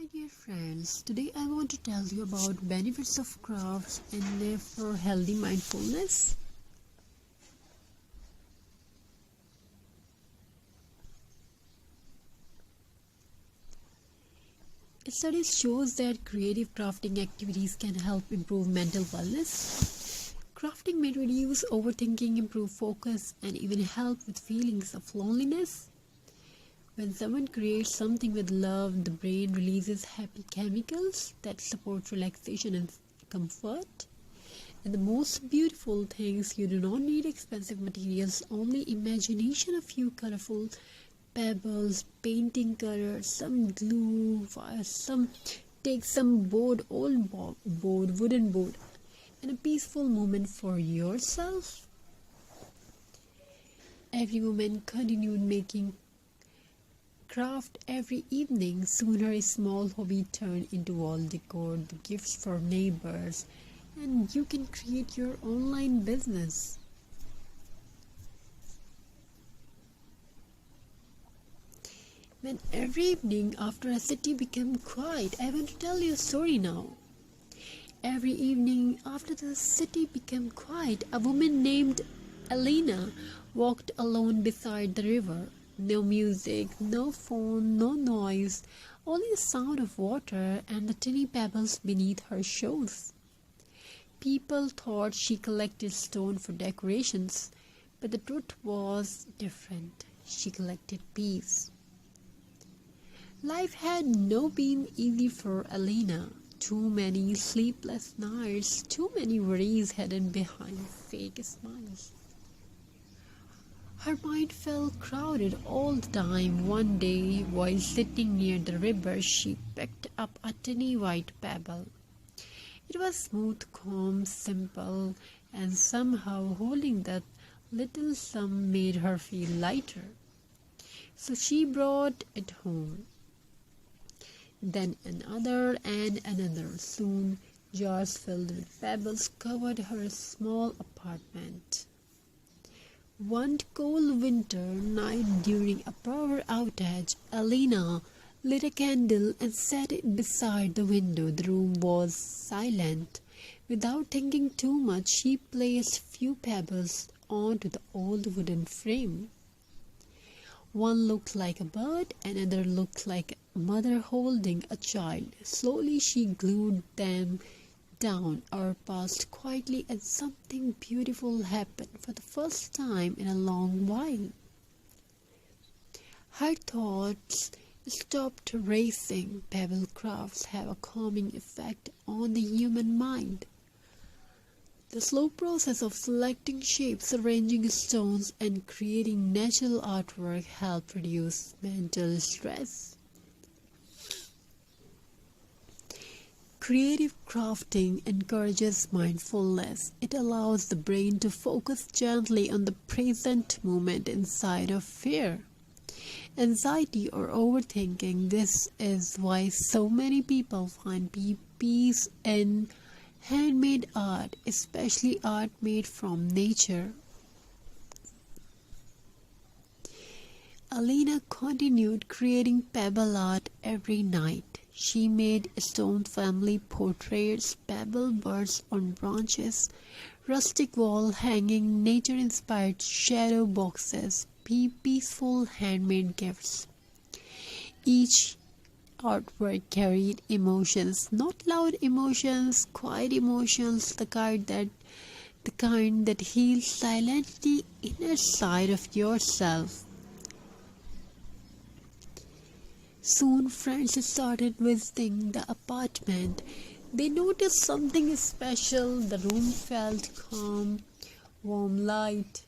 Hi dear friends, today I want to tell you about benefits of crafts and live for healthy mindfulness. Studies shows that creative crafting activities can help improve mental wellness. Crafting may reduce overthinking, improve focus, and even help with feelings of loneliness. When someone creates something with love, the brain releases happy chemicals that support relaxation and comfort. And the most beautiful things, you do not need expensive materials, only imagination, a few colorful pebbles, painting colors, some glue, take some wooden board, and a peaceful moment for yourself. Every woman continued making craft every evening. Sooner a small hobby turned into wall decor, the gifts for neighbors, and you can create your online business. When every evening after a city became quiet, I want to tell you a story now. Every evening after the city became quiet, a woman named Elena walked alone beside the river. No music, no phone, no noise, only the sound of water and the tiny pebbles beneath her shoes. People thought she collected stone for decorations, but the truth was different. She collected peace. Life had not been easy for Elena. Too many sleepless nights, too many worries hidden behind fake smiles. Her mind felt crowded all the time. One day, while sitting near the river, she picked up a tiny white pebble. It was smooth, calm, simple, and somehow holding that little sum made her feel lighter. So she brought it home. Then another and another. Soon, jars filled with pebbles covered her small apartment. One cold winter night during a power outage, Elena lit a candle and set it beside the window. The room was silent. Without thinking too much, she placed few pebbles onto the old wooden frame. One looked like a bird, another looked like a mother holding a child. Slowly she glued them down or passed quietly, and something beautiful happened for the first time in a long while. Her thoughts stopped racing. Pebble crafts have a calming effect on the human mind. The slow process of selecting shapes, arranging stones, and creating natural artwork help reduce mental stress. Creative crafting encourages mindfulness. It allows the brain to focus gently on the present moment instead of fear, anxiety, or overthinking. This is why so many people find peace in handmade art, especially art made from nature. Alina continued creating pebble art every night. She made stone family portraits, pebble birds on branches, rustic wall hanging, nature-inspired shadow boxes, peaceful handmade gifts. Each artwork carried emotions, not loud emotions, quiet emotions, the kind that heals silently inner side of yourself. Soon friends started visiting the apartment. They noticed something special. The room felt calm, warm light,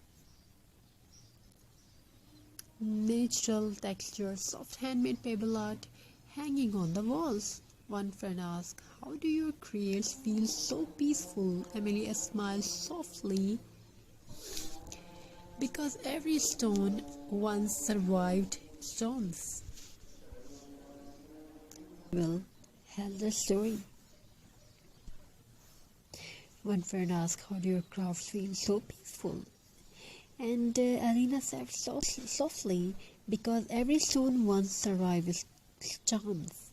natural texture, soft handmade pebble art hanging on the walls. One friend asked, "How do your creations feel so peaceful?" Amelia smiled softly, "Because every stone once survived storms." Will tell the story. One friend asked, "How do your crafts feel so peaceful?" And Alina said softly, "Because every stone once survived storms."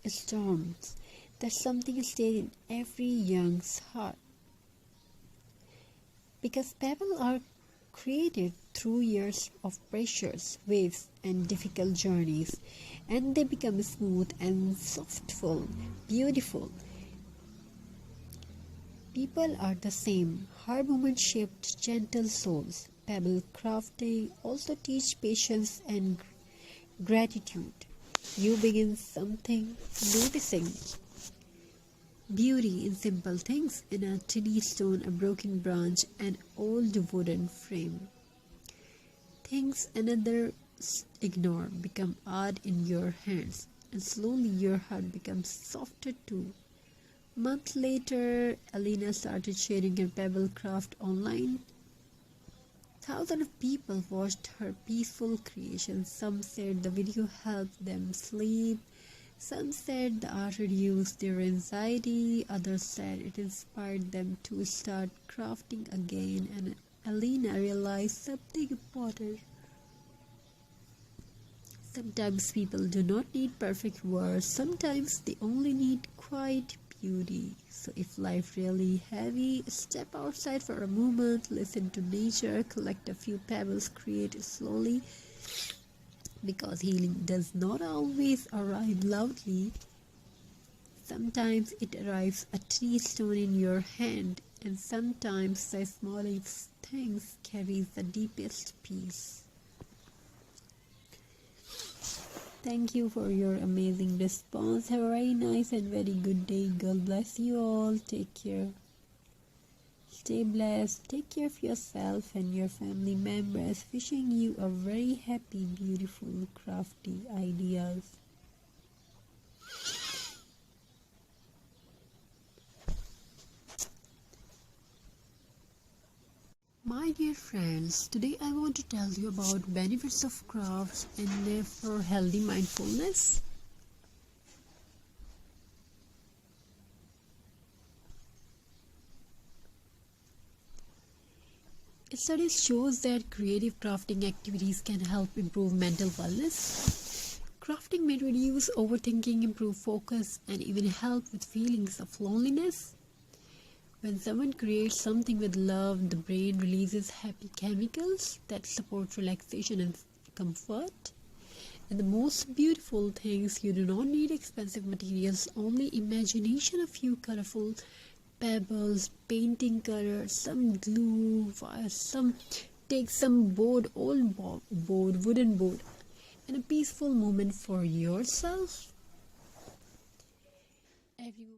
storms. That something stayed in every young's heart. Because pebbles are created through years of pressures, waves, and difficult journeys, and they become smooth and softful, beautiful. People are the same, hard moment shaped gentle souls. Pebble crafting also teach patience and gratitude. You begin something, noticing beauty in simple things, in a tiny stone, a broken branch, an old wooden frame. Things others ignore become art in your hands, and slowly your heart becomes softer too. Month later, Alina started sharing her pebble craft online. Thousands of people watched her peaceful creation. Some said the video helped them sleep. Some said the art reduced their anxiety. Others said it inspired them to start crafting again. And Alina realized something important. Sometimes people do not need perfect words. Sometimes they only need quiet beauty. So if life really heavy, step outside for a moment, listen to nature, collect a few pebbles, create it slowly. Because healing does not always arrive loudly. Sometimes it arrives a tiny stone in your hand, and sometimes the smallest things carries the deepest peace. Thank you for your amazing response. Have a very nice and very good day. God bless you all. Take care. Stay blessed. Take care of yourself and your family members. Wishing you a very happy, beautiful, crafty ideas. My dear friends, today I want to tell you about benefits of crafts and for healthy mindfulness. Studies shows that creative crafting activities can help improve mental wellness. Crafting may reduce overthinking, improve focus, and even help with feelings of loneliness. When someone creates something with love, the brain releases happy chemicals that support relaxation and comfort. And the most beautiful things, you do not need expensive materials, only imagination, a few colorful pebbles, painting color, some glue, take some old board, wooden board, and a peaceful moment for yourself. Everyone